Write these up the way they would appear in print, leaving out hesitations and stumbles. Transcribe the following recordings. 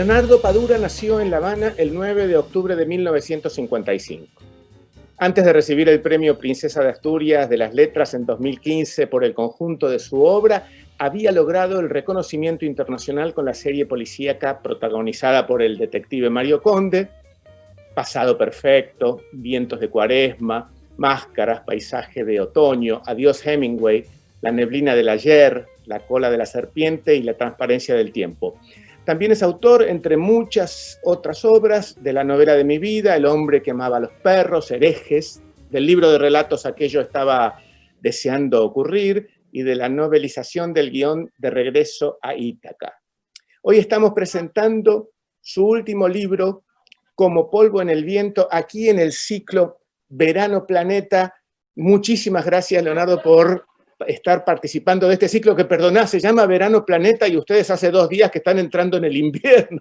Leonardo Padura nació en La Habana el 9 de octubre de 1955. Antes de recibir el premio Princesa de Asturias de las Letras en 2015 por el conjunto de su obra, había logrado el reconocimiento internacional con la serie policíaca protagonizada por el detective Mario Conde, Pasado Perfecto, Vientos de Cuaresma, Máscaras, Paisaje de Otoño, Adiós Hemingway, La neblina del ayer, La cola de la serpiente y La transparencia del tiempo. También es autor, entre muchas otras obras, de la novela de mi vida, El hombre que amaba a los perros, Herejes, del libro de relatos Aquello estaba deseando ocurrir y de la novelización del guión de Regreso a Ítaca. Hoy estamos presentando su último libro, Como polvo en el viento, aquí en el ciclo Verano Planeta. Muchísimas gracias, Leonardo, por estar participando de este ciclo que, perdona, se llama Verano Planeta y ustedes hace 2 días que están entrando en el invierno.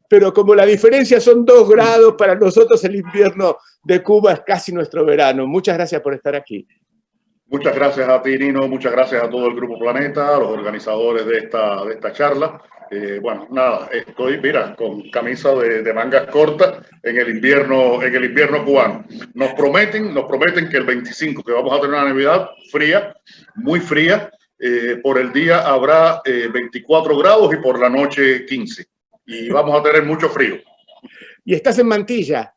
Pero como la diferencia son 2 grados, para nosotros el invierno de Cuba es casi nuestro verano. Muchas gracias por estar aquí. Muchas gracias a ti, Nino. Muchas gracias a todo el Grupo Planeta, a los organizadores de esta charla. Bueno, nada, estoy, mira, con camisa de mangas cortas en el invierno cubano. Nos prometen que el 25, que vamos a tener una Navidad fría, muy fría, por el día habrá 24 grados y por la noche 15. Y vamos a tener mucho frío. ¿Y estás en Mantilla?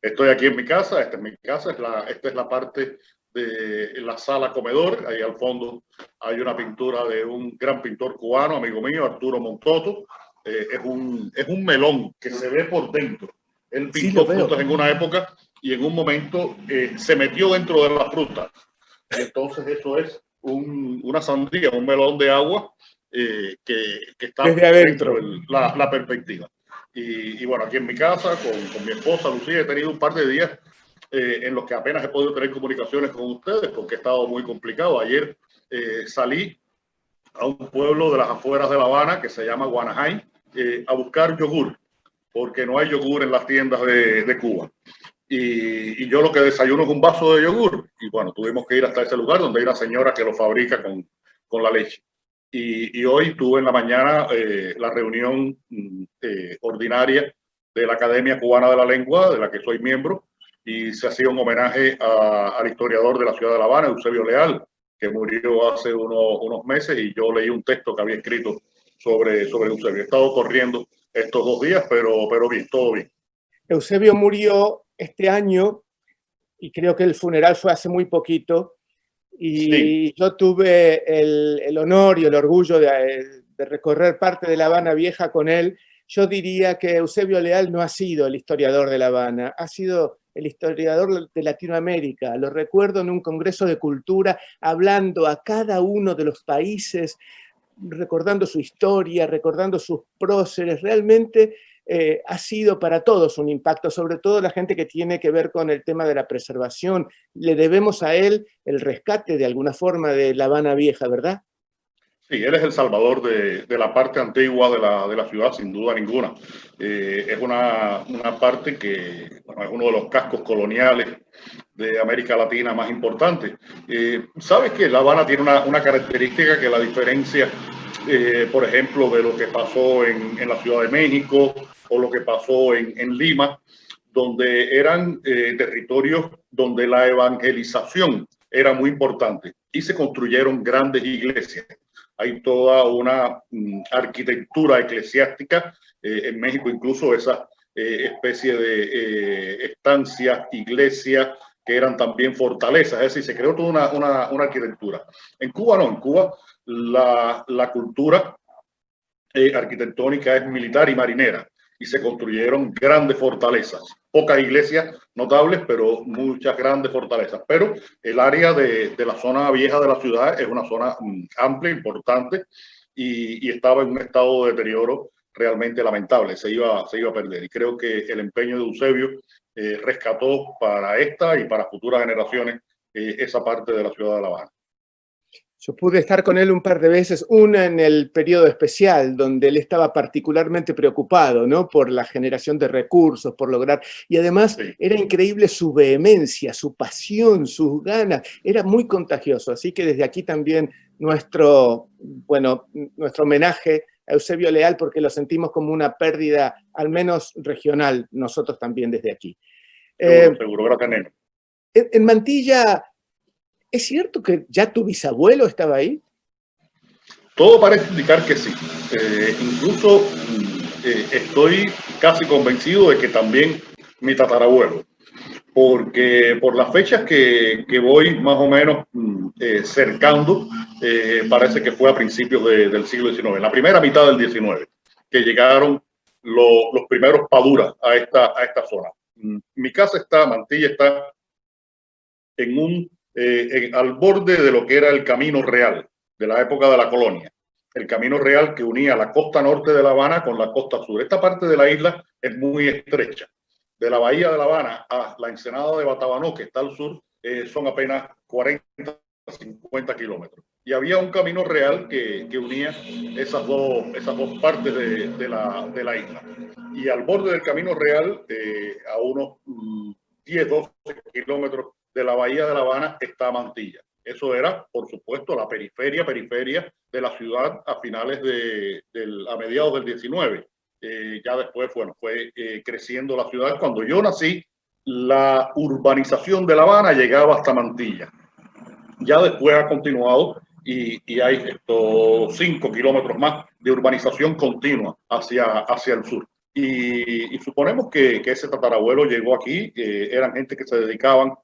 Estoy aquí en mi casa, esta es mi casa, esta es la parte de la sala comedor. Ahí al fondo hay una pintura de un gran pintor cubano, amigo mío, Arturo Montoto. Es un melón que se ve por dentro. Él pintó frutas en una época y en un momento se metió dentro de las frutas. Y entonces eso es una sandía, un melón de agua que está desde adentro. La perspectiva. Y bueno, aquí en mi casa con mi esposa Lucía he tenido un par de días en los que apenas he podido tener comunicaciones con ustedes porque he estado muy complicado. Ayer salí a un pueblo de las afueras de La Habana que se llama Guanajay a buscar yogur, porque no hay yogur en las tiendas de Cuba. Y yo lo que desayuno es un vaso de yogur. Y bueno, tuvimos que ir hasta ese lugar donde hay una señora que lo fabrica con la leche. Y hoy tuve en la mañana la reunión ordinaria de la Academia Cubana de la Lengua, de la que soy miembro, y se hacía un homenaje al historiador de la ciudad de La Habana, Eusebio Leal, que murió hace unos meses, y yo leí un texto que había escrito sobre Eusebio. He estado corriendo estos 2 días, pero bien, todo bien. Eusebio murió este año y creo que el funeral fue hace muy poquito. Y sí, yo tuve el honor y el orgullo de recorrer parte de La Habana Vieja con él. Yo diría que Eusebio Leal no ha sido el historiador de La Habana, ha sido el historiador de Latinoamérica. Lo recuerdo en un congreso de cultura, hablando a cada uno de los países, recordando su historia, recordando sus próceres. Realmente ha sido para todos un impacto, sobre todo la gente que tiene que ver con el tema de la preservación. Le debemos a él el rescate de alguna forma de La Habana Vieja, ¿verdad? Sí, él es el salvador de la parte antigua de la ciudad, sin duda ninguna. Es una parte que bueno, es uno de los cascos coloniales de América Latina más importantes. Sabes que La Habana tiene una característica que la diferencia, por ejemplo, de lo que pasó en la Ciudad de México o lo que pasó en Lima, donde eran territorios donde la evangelización era muy importante y se construyeron grandes iglesias. Hay toda una arquitectura eclesiástica en México, incluso esa especie de estancias, iglesias, que eran también fortalezas, es decir, se creó toda una arquitectura. En Cuba no, en Cuba la cultura arquitectónica es militar y marinera, y se construyeron grandes fortalezas. Pocas iglesias notables, pero muchas grandes fortalezas. Pero el área de la zona vieja de la ciudad es una zona amplia, importante, y estaba en un estado de deterioro realmente lamentable. Se iba a perder. Y creo que el empeño de Eusebio rescató para esta y para futuras generaciones esa parte de la ciudad de La Habana. Yo pude estar con él un par de veces, una en el periodo especial, donde él estaba particularmente preocupado, ¿no? Por la generación de recursos, por lograr... Y además era increíble su vehemencia, su pasión, sus ganas. Era muy contagioso. Así que desde aquí también nuestro homenaje a Eusebio Leal porque lo sentimos como una pérdida, al menos regional, nosotros también desde aquí. Seguro, gracias, Neno. En Mantilla, ¿es cierto que ya tu bisabuelo estaba ahí? Todo parece indicar que sí. Incluso estoy casi convencido de que también mi tatarabuelo, porque por las fechas que voy más o menos cercando, parece que fue a principios del siglo XIX, en la primera mitad del XIX, que llegaron los primeros paduras a esta zona. Mi casa Mantilla está al borde de lo que era el Camino Real de la época de la colonia. El Camino Real que unía la costa norte de La Habana con la costa sur. Esta parte de la isla es muy estrecha. De la bahía de La Habana a la ensenada de Batabanó, que está al sur, son apenas 40, 50 kilómetros. Y había un camino real que unía esas dos partes de la isla. Y al borde del Camino Real, a unos 10, 12 kilómetros de la bahía de La Habana, está Mantilla. Eso era, por supuesto, la periferia de la ciudad a finales a mediados del 19. Ya después, bueno, fue creciendo la ciudad. Cuando yo nací, la urbanización de La Habana llegaba hasta Mantilla. Ya después ha continuado y hay estos 5 kilómetros más de urbanización continua hacia el sur. Y suponemos que ese tatarabuelo llegó aquí, eran gente que se dedicaban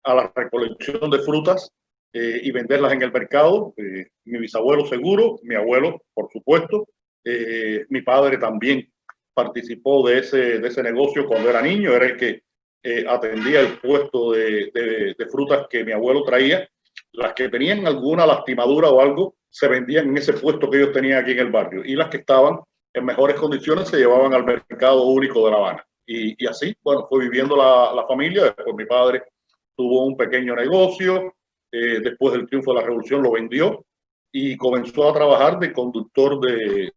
a la recolección de frutas y venderlas en el mercado. Mi bisabuelo seguro, mi abuelo, por supuesto, mi padre también participó de ese negocio cuando era niño, era el que atendía el puesto de frutas que mi abuelo traía. Las que tenían alguna lastimadura o algo se vendían en ese puesto que ellos tenían aquí en el barrio, y las que estaban en mejores condiciones se llevaban al mercado único de La Habana. Y así, bueno, fue viviendo la familia. Después mi padre tuvo un pequeño negocio, después del triunfo de la revolución lo vendió y comenzó a trabajar de conductor de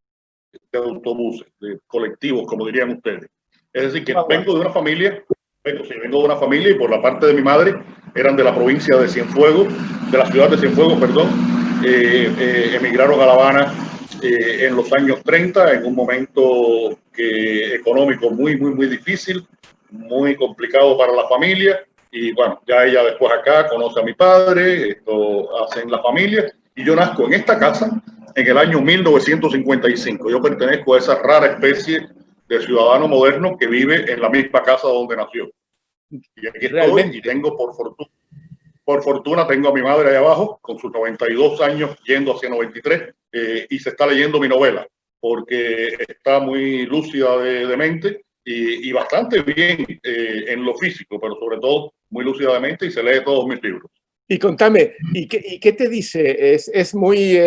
autobuses, de colectivos, como dirían ustedes. Es decir, que vengo de una familia y por la parte de mi madre eran de la provincia de Cienfuegos, de la ciudad de Cienfuegos, perdón. Emigraron a La Habana en los años 30, en un momento económico muy difícil, muy complicado para la familia. Y bueno, ya ella después acá conoce a mi padre, esto hacen la familia, y yo nazco en esta casa en el año 1955. Yo pertenezco a esa rara especie de ciudadano moderno que vive en la misma casa donde nació. Y aquí estoy y tengo, por fortuna, tengo a mi madre ahí abajo con sus 92 años, yendo hacia 93, y se está leyendo mi novela, porque está muy lúcida de mente y bastante bien en lo físico, pero sobre todo muy lúcida de mente, y se lee todos mis libros. Y contame, ¿y qué te dice? ¿Es muy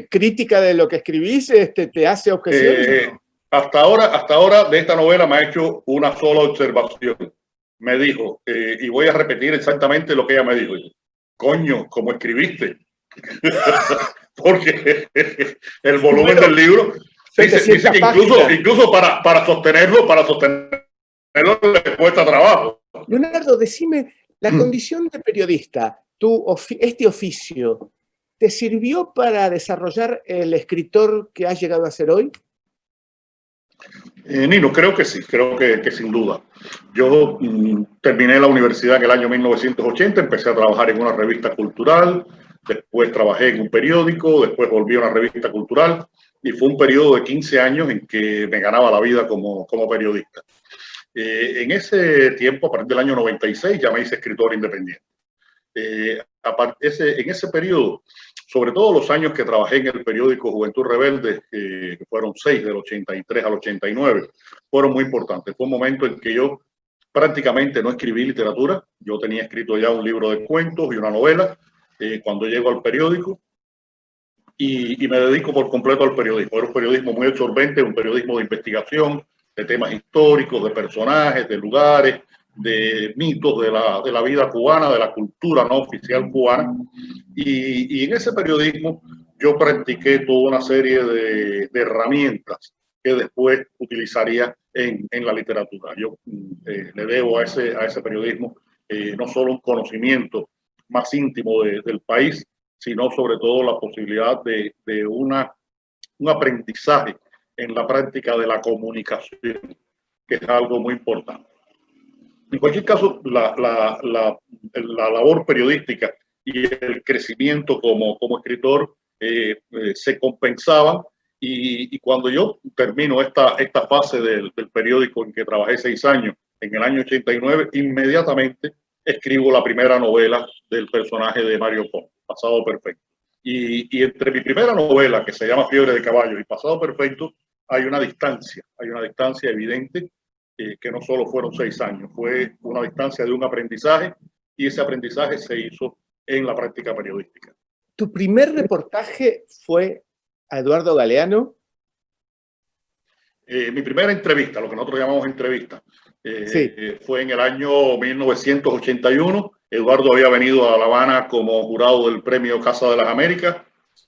crítica de lo que escribís? ¿Te hace objeciones? ¿No? Hasta ahora de esta novela me ha hecho una sola observación. Me dijo, y voy a repetir exactamente lo que ella me dijo: coño, ¿cómo escribiste? Porque el volumen del libro dice que incluso para sostenerlo le cuesta trabajo. Leonardo, decime, la condición de periodista, este oficio, ¿te sirvió para desarrollar el escritor que has llegado a ser hoy? Nino, creo que sí, creo que sin duda. Yo terminé la universidad en el año 1980, empecé a trabajar en una revista cultural, después trabajé en un periódico, después volví a una revista cultural, y fue un periodo de 15 años en que me ganaba la vida como periodista. En ese tiempo, a partir del año 96, ya me hice escritor independiente. En ese periodo, sobre todo los años que trabajé en el periódico Juventud Rebelde, que fueron 6, del 83 al 89, fueron muy importantes. Fue un momento en que yo prácticamente no escribí literatura. Yo tenía escrito ya un libro de cuentos y una novela cuando llego al periódico, y me dedico por completo al periodismo. Era un periodismo muy absorbente, un periodismo de investigación, de temas históricos, de personajes, de lugares, de mitos de la vida cubana, de la cultura no oficial cubana. Y en ese periodismo yo practiqué toda una serie de herramientas que después utilizaría en la literatura. Yo le debo a ese periodismo no solo un conocimiento más íntimo del país, sino sobre todo la posibilidad de un aprendizaje en la práctica de la comunicación, que es algo muy importante. En cualquier caso, la labor periodística y el crecimiento como escritor se compensaban, y cuando yo termino esta fase del periódico en que trabajé 6 años, en el año 89, inmediatamente escribo la primera novela del personaje de Mario Pons, Pasado Perfecto. Y entre mi primera novela, que se llama Fiebre de Caballos, y Pasado Perfecto, hay una distancia evidente, que no solo fueron 6 años, fue una distancia de un aprendizaje, y ese aprendizaje se hizo en la práctica periodística. ¿Tu primer reportaje fue a Eduardo Galeano? Mi primera entrevista, lo que nosotros llamamos entrevista, Sí. fue en el año 1981. Eduardo había venido a La Habana como jurado del premio Casa de las Américas.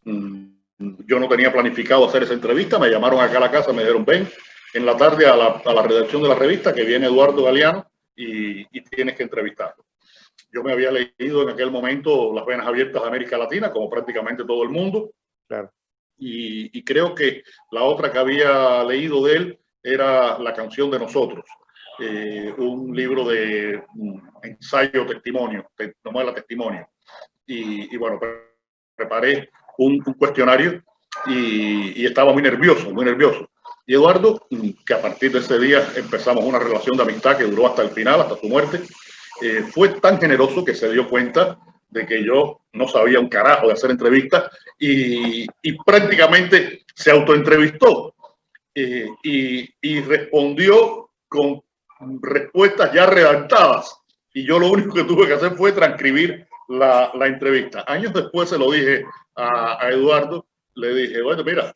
Yo no tenía planificado hacer esa entrevista, me llamaron acá a la casa, me dijeron, ven en la tarde a la redacción de la revista, que viene Eduardo Galeano y tienes que entrevistarlo. Yo me había leído en aquel momento Las Venas Abiertas de América Latina, como prácticamente todo el mundo. Claro. Y creo que la otra que había leído de él era La Canción de Nosotros, un libro de ensayo testimonio, novela testimonio. Y bueno, preparé un cuestionario y estaba muy nervioso, muy nervioso. Y Eduardo, que a partir de ese día empezamos una relación de amistad que duró hasta el final, hasta su muerte, fue tan generoso que se dio cuenta de que yo no sabía un carajo de hacer entrevistas, y prácticamente se autoentrevistó, y respondió con respuestas ya redactadas, y yo lo único que tuve que hacer fue transcribir la entrevista. Años después se lo dije a Eduardo, le dije, bueno, mira,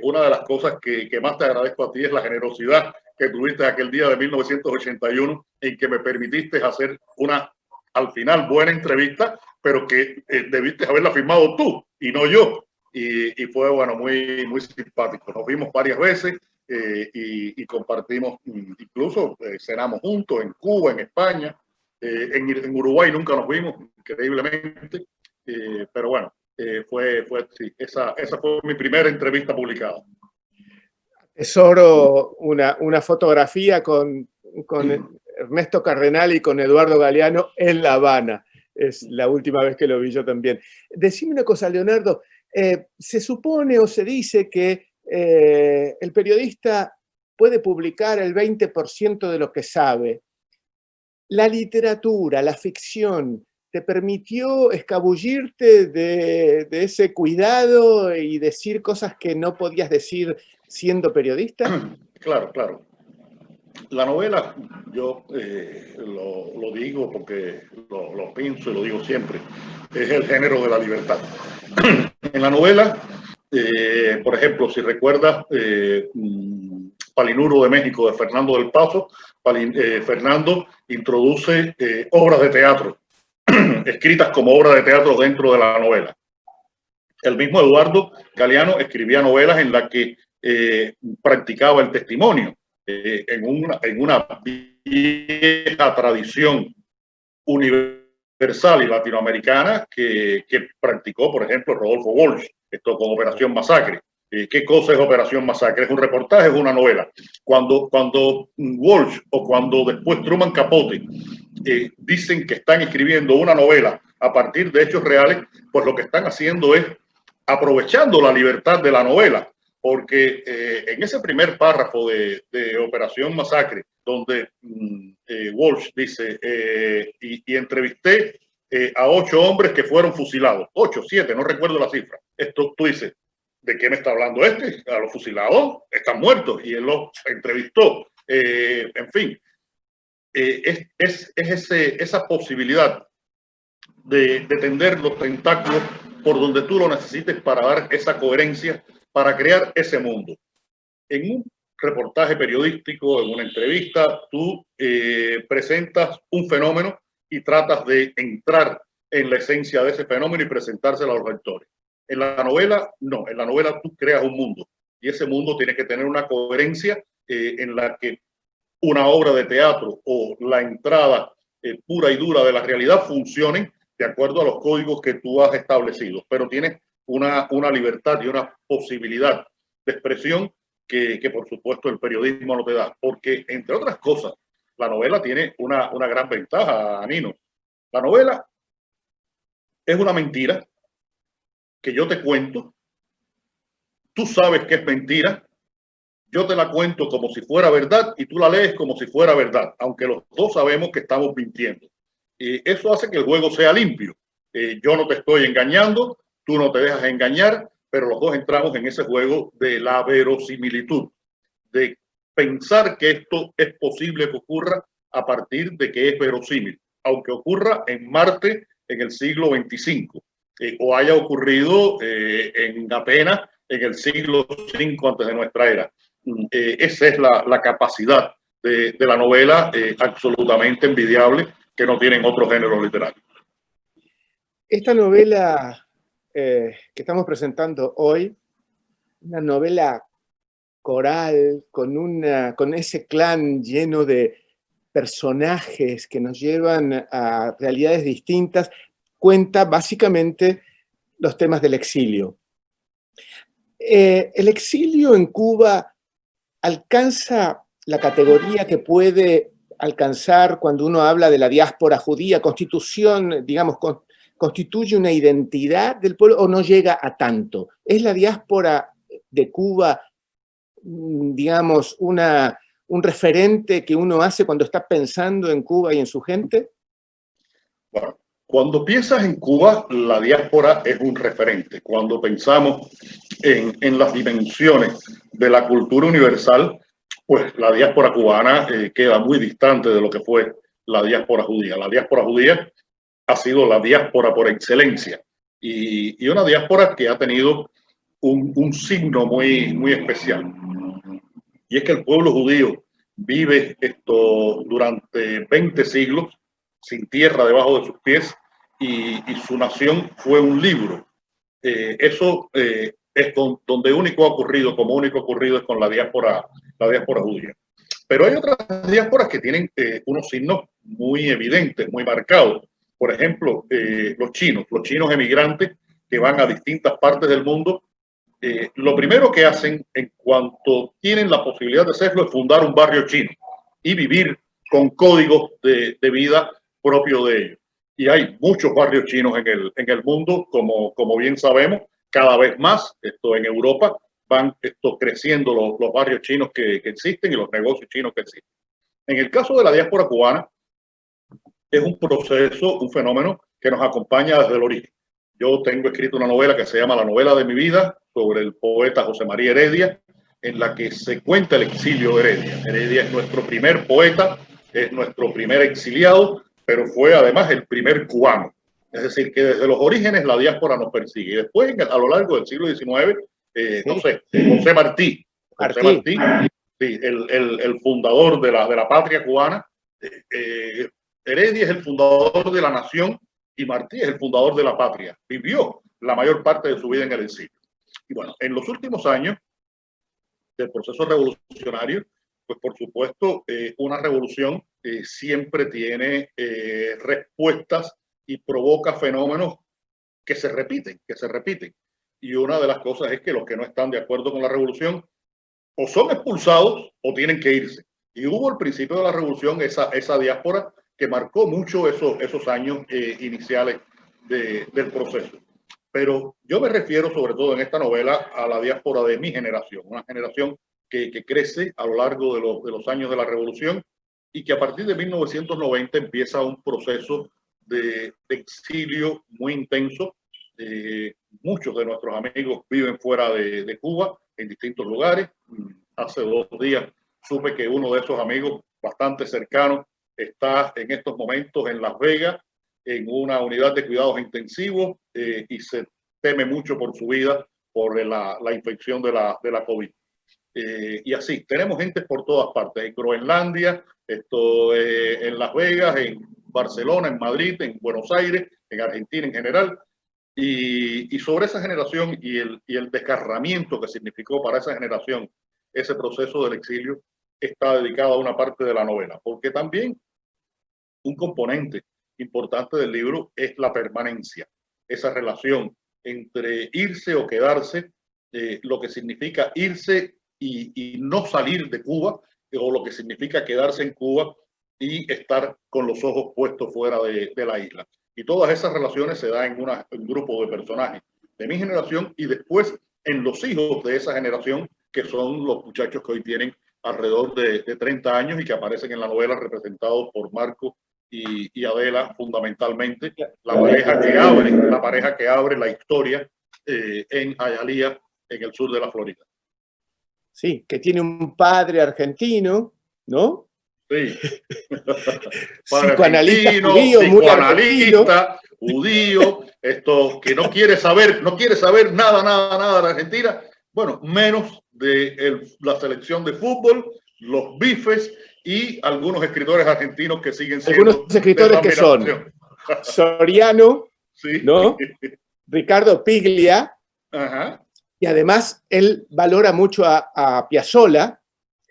una de las cosas que más te agradezco a ti es la generosidad que tuviste aquel día de 1981 en que me permitiste hacer una, al final, buena entrevista, pero que debiste haberla firmado tú y no yo. Y fue, bueno, muy, muy simpático. Nos vimos varias veces y compartimos, incluso cenamos juntos en Cuba, en España, en Uruguay nunca nos vimos, increíblemente, pero bueno, sí, esa fue mi primera entrevista publicada. Tesoro una fotografía con Ernesto Cardenal y con Eduardo Galeano en La Habana. Es la última vez que lo vi yo también. Decime una cosa, Leonardo. Se supone o se dice que el periodista puede publicar el 20% de lo que sabe. La literatura, la ficción, ¿te permitió escabullirte de ese cuidado y decir cosas que no podías decir siendo periodista? Claro, claro. La novela, yo lo digo porque lo pienso y lo digo siempre, es el género de la libertad. En la novela, por ejemplo, si recuerdas Palinuro de México, de Fernando del Paso, Fernando introduce obras de teatro, escritas como obras de teatro dentro de la novela. El mismo Eduardo Galeano escribía novelas en las que practicaba el testimonio, en una vieja tradición universal y latinoamericana que practicó, por ejemplo, Rodolfo Walsh, esto con Operación Masacre. ¿Qué cosa es Operación Masacre? ¿Es un reportaje, es una novela? Cuando Walsh o cuando después Truman Capote dicen que están escribiendo una novela a partir de hechos reales, pues lo que están haciendo es aprovechando la libertad de la novela, porque en ese primer párrafo de Operación Masacre, donde Walsh dice, y entrevisté a 8 hombres que fueron fusilados, 8, 7, no recuerdo la cifra. Esto tú dices, ¿de qué me está hablando este? A los fusilados están muertos, y él los entrevistó. En fin, es esa posibilidad de tender los tentáculos por donde tú lo necesites para dar esa coherencia, para crear ese mundo. En un reportaje periodístico, en una entrevista, tú presentas un fenómeno y tratas de entrar en la esencia de ese fenómeno y presentárselo a los lectores. En la novela, no. En la novela tú creas un mundo, y ese mundo tiene que tener una coherencia en la que una obra de teatro o la entrada pura y dura de la realidad funcionen de acuerdo a los códigos que tú has establecido, pero tienes una libertad y una posibilidad de expresión que por supuesto el periodismo no te da. Porque, entre otras cosas, la novela tiene una gran ventaja, Nino. La novela es una mentira que yo te cuento, tú sabes que es mentira, yo te la cuento como si fuera verdad y tú la lees como si fuera verdad, aunque los dos sabemos que estamos mintiendo. Eso hace que el juego sea limpio. Yo no te estoy engañando, tú no te dejas engañar, pero los dos entramos en ese juego de la verosimilitud, de pensar que esto es posible que ocurra a partir de que es verosímil, aunque ocurra en Marte en el siglo 25 o haya ocurrido en apenas en el siglo 5 antes de nuestra era. Esa es la capacidad de la novela absolutamente envidiable que no tienen otros géneros literarios. Esta novela que estamos presentando hoy, una novela coral, con ese clan lleno de personajes que nos llevan a realidades distintas, cuenta básicamente los temas del exilio. El exilio en Cuba alcanza la categoría que puede alcanzar cuando uno habla de la diáspora judía, constitución, digamos, constituye una identidad del pueblo o no llega a tanto. ¿Es la diáspora de Cuba, digamos, un referente que uno hace cuando está pensando en Cuba y en su gente? Bueno, cuando piensas en Cuba, la diáspora es un referente. Cuando pensamos en las dimensiones de la cultura universal, pues la diáspora cubana queda muy distante de lo que fue la diáspora judía. La diáspora judía ha sido la diáspora por excelencia y una diáspora que ha tenido un signo muy especial. Y es que el pueblo judío vive esto durante 20 siglos sin tierra debajo de sus pies y su nación fue un libro. Eso es donde único ha ocurrido, como único ha ocurrido es con la diáspora judía. Pero hay otras diásporas que tienen unos signos muy evidentes, muy marcados. Por ejemplo, los chinos emigrantes que van a distintas partes del mundo. Lo primero que hacen en cuanto tienen la posibilidad de hacerlo es fundar un barrio chino y vivir con códigos de vida propio de ellos. Y hay muchos barrios chinos en el mundo, como bien sabemos, cada vez más. Esto en Europa van creciendo los barrios chinos que existen y los negocios chinos que existen. En el caso de la diáspora cubana, es un proceso, un fenómeno que nos acompaña desde el origen. Yo tengo escrito una novela que se llama La novela de mi vida, sobre el poeta José María Heredia, en la que se cuenta el exilio de Heredia. Heredia es nuestro primer poeta, es nuestro primer exiliado, pero fue además el primer cubano. Es decir, que desde los orígenes la diáspora nos persigue. Y después, a lo largo del siglo XIX, no sé, José Martí, sí, el fundador de la patria cubana, Heredia es el fundador de la nación y Martí es el fundador de la patria. Vivió la mayor parte de su vida en el exilio. Y bueno, en los últimos años del proceso revolucionario, pues por supuesto, una revolución siempre tiene respuestas y provoca fenómenos que se repiten. Y una de las cosas es que los que no están de acuerdo con la revolución o son expulsados o tienen que irse. Y hubo al principio de la revolución esa diáspora que marcó mucho esos años iniciales del proceso. Pero yo me refiero sobre todo en esta novela a la diáspora de mi generación, una generación que crece a lo largo de los años de la revolución y que a partir de 1990 empieza un proceso de exilio muy intenso. Muchos de nuestros amigos viven fuera de Cuba, en distintos lugares. Hace 2 días supe que uno de esos amigos bastante cercanos está en estos momentos en Las Vegas, en una unidad de cuidados intensivos y se teme mucho por su vida por la infección de la COVID. Y así, tenemos gente por todas partes, en Groenlandia, en Las Vegas, en Barcelona, en Madrid, en Buenos Aires, en Argentina en general. Y sobre esa generación y el desgarramiento que significó para esa generación ese proceso del exilio está dedicado a una parte de la novela, porque también un componente importante del libro es la permanencia, esa relación entre irse o quedarse, lo que significa irse y no salir de Cuba, o lo que significa quedarse en Cuba y estar con los ojos puestos fuera de la isla. Y todas esas relaciones se dan en un grupo de personajes de mi generación y después en los hijos de esa generación, que son los muchachos que hoy tienen alrededor de 30 años y que aparecen en la novela representados por Marco y Adela, fundamentalmente, la pareja que abre la historia en Hialeah, en el sur de la Florida. Sí, que tiene un padre argentino, ¿no? Sí. Psicoanalista judío, muy argentino. Judío, esto que no quiere saber nada de la Argentina, bueno, menos de la selección de fútbol, los bifes y algunos escritores argentinos que siguen siendo. Algunos escritores que son Soriano, sí, ¿no? Ricardo Piglia. Ajá. Y además él valora mucho a Piazzolla.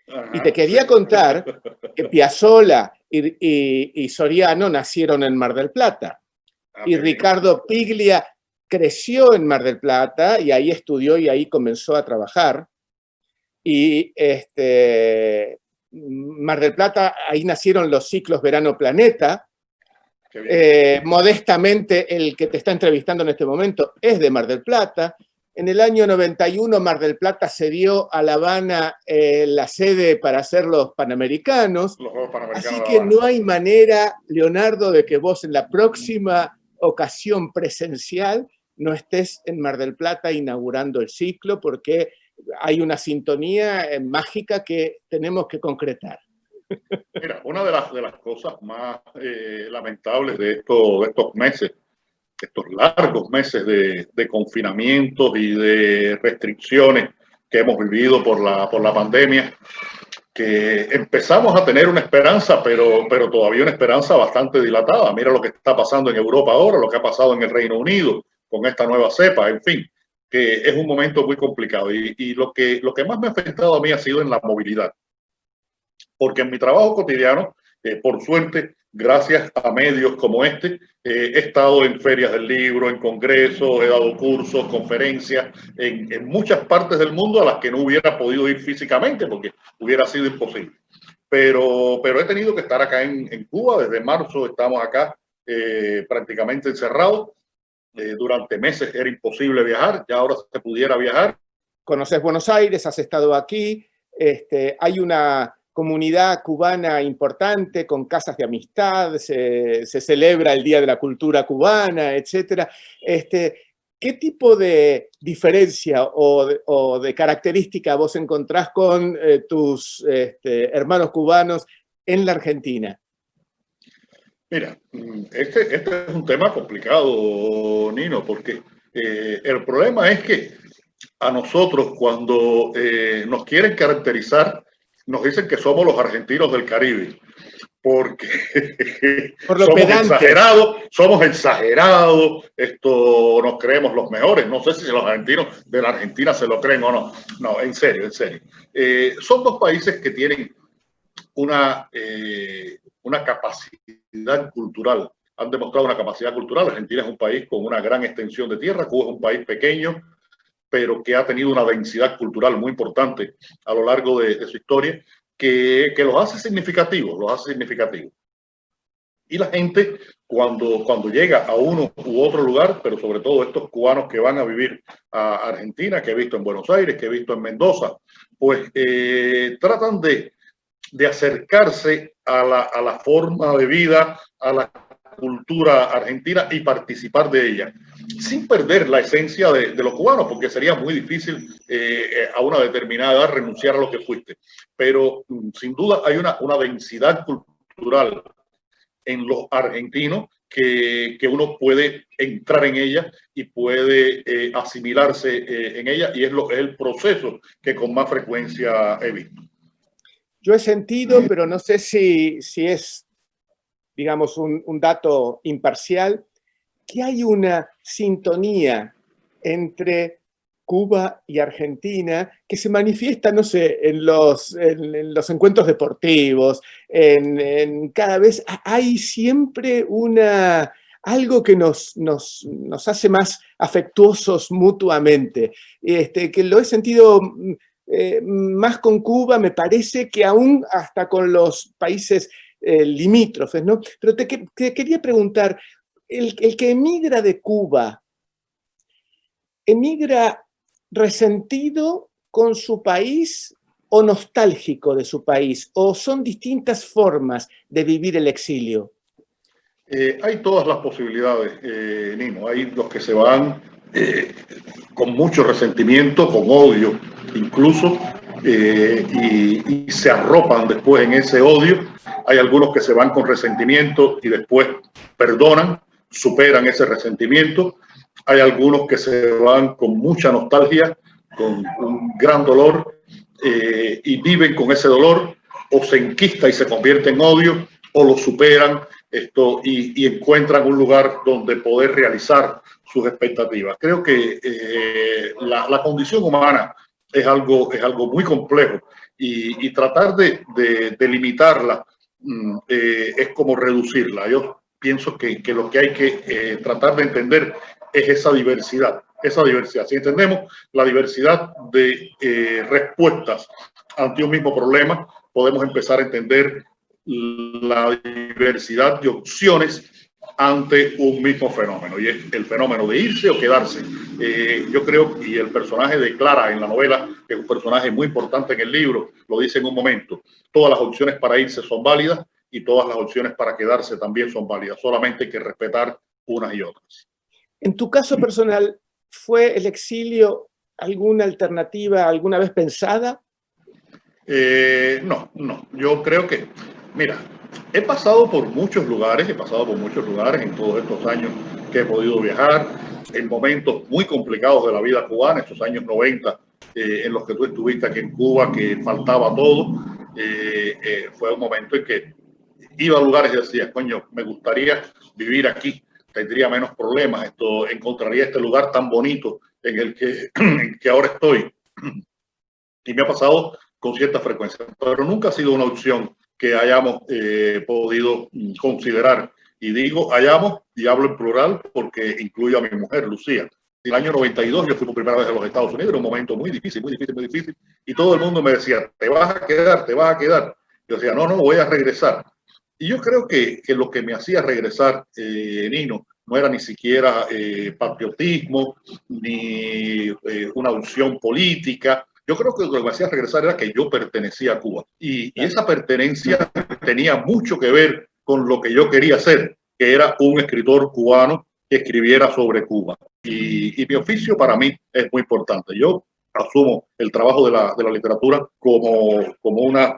Ajá, y te quería contar que Piazzolla y Soriano nacieron en Mar del Plata. Okay. Y Ricardo Piglia creció en Mar del Plata y ahí estudió y ahí comenzó a trabajar. Y Mar del Plata, ahí nacieron los ciclos Verano Planeta. Modestamente, el que te está entrevistando en este momento es de Mar del Plata. En el año 91, Mar del Plata cedió a La Habana la sede para hacer los Panamericanos. Así que no hay manera, Leonardo, de que vos en la próxima ocasión presencial no estés en Mar del Plata inaugurando el ciclo, porque hay una sintonía mágica que tenemos que concretar. Mira, una de las cosas más lamentables de estos meses, estos largos meses de confinamientos y de restricciones que hemos vivido por la pandemia, que empezamos a tener una esperanza, pero todavía una esperanza bastante dilatada. Mira lo que está pasando en Europa ahora, lo que ha pasado en el Reino Unido con esta nueva cepa, en fin, que es un momento muy complicado. Y lo que más me ha afectado a mí ha sido en la movilidad. Porque en mi trabajo cotidiano, por suerte, gracias a medios como este, he estado en ferias del libro, en congresos, he dado cursos, conferencias en muchas partes del mundo a las que no hubiera podido ir físicamente porque hubiera sido imposible. Pero he tenido que estar acá en Cuba. Desde marzo estamos acá prácticamente encerrados. Durante meses era imposible viajar, ya ahora se pudiera viajar. Conoces Buenos Aires, has estado aquí, hay una comunidad cubana importante con casas de amistad, se celebra el Día de la Cultura Cubana, etc. ¿Qué tipo de diferencia o de característica vos encontrás con tus hermanos cubanos en la Argentina? Mira, este es un tema complicado, Nino, porque el problema es que a nosotros cuando nos quieren caracterizar, nos dicen que somos los argentinos del Caribe, porque somos exagerados, nos creemos los mejores. No sé si los argentinos de la Argentina se lo creen o no. No, en serio, en serio. Son dos países que tienen una capacidad cultural, han demostrado una capacidad cultural. Argentina es un país con una gran extensión de tierra, Cuba es un país pequeño, pero que ha tenido una densidad cultural muy importante a lo largo de su historia, que los hace significativos, Y la gente, cuando llega a uno u otro lugar, pero sobre todo estos cubanos que van a vivir a Argentina, que he visto en Buenos Aires, que he visto en Mendoza, pues tratan de acercarse a la forma de vida, a la cultura argentina y participar de ella, sin perder la esencia de los cubanos, porque sería muy difícil a una determinada edad renunciar a lo que fuiste. Pero sin duda hay una densidad cultural en los argentinos que uno puede entrar en ella y puede asimilarse en ella, y es el proceso que con más frecuencia he visto. Yo he sentido, pero no sé si es, digamos, un dato imparcial, que hay una sintonía entre Cuba y Argentina que se manifiesta, no sé, en los encuentros deportivos, cada vez hay siempre algo que nos hace más afectuosos mutuamente, que lo he sentido más con Cuba, me parece, que aún hasta con los países limítrofes, ¿no? Pero te quería preguntar, el que emigra de Cuba, ¿emigra resentido con su país o nostálgico de su país? ¿O son distintas formas de vivir el exilio? Hay todas las posibilidades, Nino. Hay los que se van con mucho resentimiento, con odio incluso, y se arropan después en ese odio. Hay algunos que se van con resentimiento y después perdonan, superan ese resentimiento. Hay algunos que se van con mucha nostalgia, con un gran dolor, y viven con ese dolor, o se enquista y se convierte en odio, o lo superan y encuentran un lugar donde poder realizar sus expectativas. Creo que la condición humana es algo muy complejo, y tratar de limitarla es como reducirla. Yo pienso que lo que hay que tratar de entender es esa diversidad. Si entendemos la diversidad de respuestas ante un mismo problema, podemos empezar a entender la diversidad de opciones ante un mismo fenómeno, y es el fenómeno de irse o quedarse. Yo creo, y el personaje de Clara en la novela, que es un personaje muy importante en el libro, lo dice en un momento: todas las opciones para irse son válidas y todas las opciones para quedarse también son válidas, solamente hay que respetar unas y otras. En tu caso personal, ¿fue el exilio alguna alternativa alguna vez pensada? No, yo creo que, mira, he pasado por muchos lugares, en todos estos años que he podido viajar, en momentos muy complicados de la vida cubana, estos años 90, en los que tú estuviste aquí en Cuba, que faltaba todo. Fue un momento en que iba a lugares y decía: coño, me gustaría vivir aquí, tendría menos problemas, encontraría este lugar tan bonito en que ahora estoy. Y me ha pasado con cierta frecuencia, pero nunca ha sido una opción que hayamos podido considerar. Y digo hayamos, y hablo en plural porque incluye a mi mujer, Lucía. En el año 92 yo fui por primera vez a los Estados Unidos, era un momento muy difícil, y todo el mundo me decía: te vas a quedar, te vas a quedar. Yo decía: no, voy a regresar. Y yo creo que lo que me hacía regresar, Nino, no era ni siquiera patriotismo, ni una opción política. Yo creo que lo que me hacía regresar era que yo pertenecía a Cuba, y esa pertenencia tenía mucho que ver con lo que yo quería hacer, que era un escritor cubano que escribiera sobre Cuba. Y mi oficio para mí es muy importante. Yo asumo el trabajo de la literatura como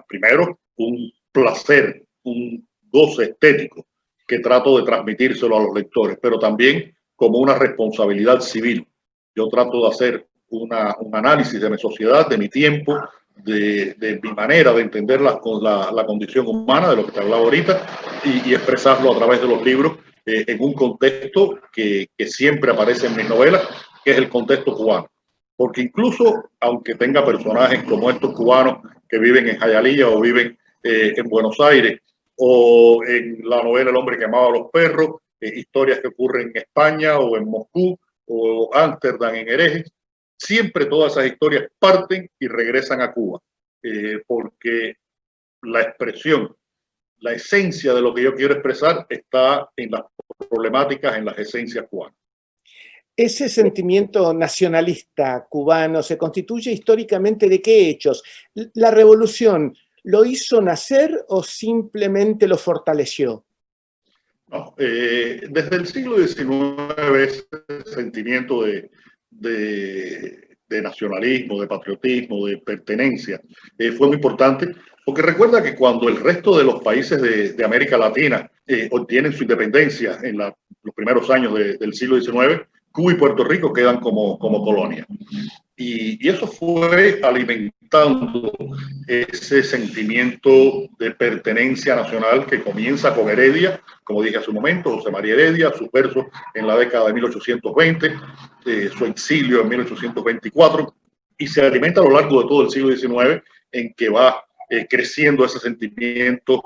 primero, un placer, un goce estético que trato de transmitírselo a los lectores, pero también como una responsabilidad civil. Yo trato de hacer un análisis de mi sociedad, de mi tiempo, de mi manera de entender la condición humana, de lo que te hablaba ahorita, y expresarlo a través de los libros en un contexto que siempre aparece en mis novelas, que es el contexto cubano. Porque incluso, aunque tenga personajes como estos cubanos que viven en Hialeah o viven en Buenos Aires, o en la novela El hombre que amaba a los perros, historias que ocurren en España o en Moscú o Ámsterdam, en Herejes, siempre todas esas historias parten y regresan a Cuba, porque la expresión, la esencia de lo que yo quiero expresar está en las problemáticas, en las esencias cubanas. ¿Ese sentimiento nacionalista cubano se constituye históricamente de qué hechos? ¿La revolución lo hizo nacer o simplemente lo fortaleció? No, desde el siglo XIX ese sentimiento de nacionalismo, de patriotismo, de pertenencia, fue muy importante, porque recuerda que cuando el resto de los países de América Latina obtienen su independencia en los primeros años del siglo XIX, Cuba y Puerto Rico quedan como colonia. Y eso fue alimentando ese sentimiento de pertenencia nacional que comienza con Heredia, como dije hace un momento, José María Heredia, sus versos en la década de 1820, su exilio en 1824, y se alimenta a lo largo de todo el siglo XIX, en que va creciendo ese sentimiento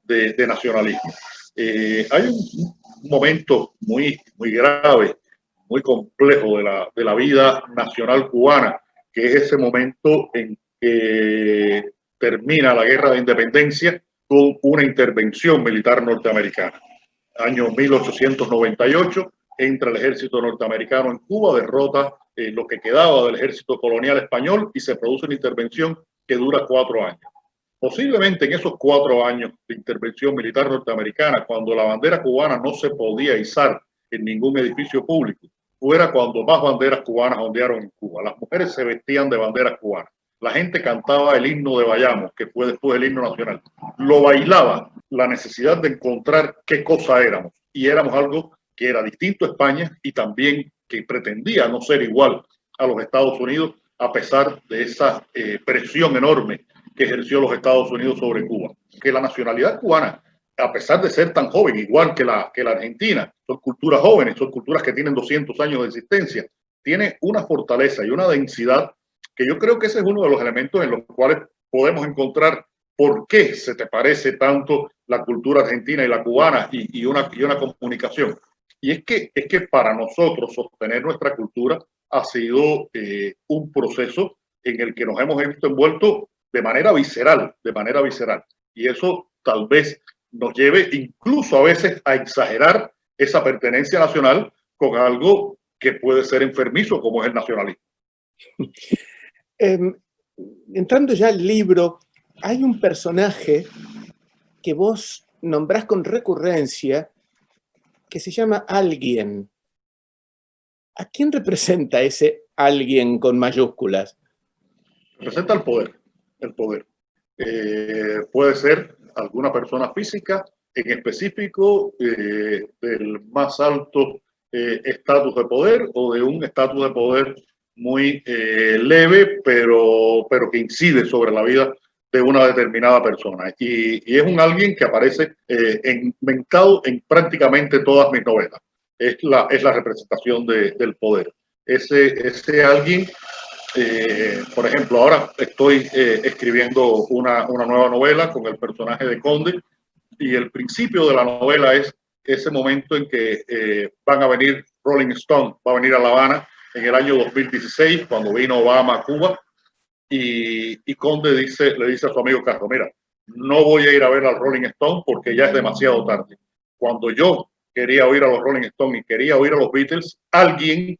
de nacionalismo. Hay un momento muy grave, muy complejo de la vida nacional cubana, que es ese momento en que termina la guerra de independencia con una intervención militar norteamericana. Año 1898, entra el ejército norteamericano en Cuba, derrota lo que quedaba del ejército colonial español y se produce una intervención que dura 4 años. Posiblemente en esos 4 años de intervención militar norteamericana, cuando la bandera cubana no se podía izar en ningún edificio público, fuera cuando más banderas cubanas ondearon en Cuba. Las mujeres se vestían de banderas cubanas. La gente cantaba el himno de Bayamo, que fue después el himno nacional. Lo bailaba, la necesidad de encontrar qué cosa éramos. Y éramos algo que era distinto a España y también que pretendía no ser igual a los Estados Unidos, a pesar de esa presión enorme que ejerció los Estados Unidos sobre Cuba. Que la nacionalidad cubana, a pesar de ser tan joven, igual que la argentina, son culturas jóvenes, son culturas que tienen 200 años de existencia, tiene una fortaleza y una densidad que yo creo que ese es uno de los elementos en los cuales podemos encontrar por qué se te parece tanto la cultura argentina y la cubana y una comunicación. Y es que para nosotros sostener nuestra cultura ha sido un proceso en el que nos hemos visto envueltos de manera visceral. Y eso tal vez nos lleve incluso a veces a exagerar esa pertenencia nacional con algo que puede ser enfermizo como es el nacionalismo. Entrando ya al libro, hay un personaje que vos nombrás con recurrencia que se llama Alguien. ¿A quién representa ese alguien con mayúsculas? Representa el poder. Puede ser alguna persona física, en específico del más alto estatus de poder o de un estatus de poder muy leve, pero que incide sobre la vida de una determinada persona. Y es un alguien que aparece inventado en prácticamente todas mis novelas. Es la representación del poder. Ese alguien, por ejemplo, ahora estoy escribiendo una nueva novela con el personaje de Conde, y el principio de la novela es ese momento en que van a venir Rolling Stone, va a venir a La Habana en el año 2016, cuando vino Obama a Cuba, y Conde le dice a su amigo Castro, mira, no voy a ir a ver al Rolling Stone porque ya es demasiado tarde. Cuando yo quería oír a los Rolling Stone y quería oír a los Beatles, alguien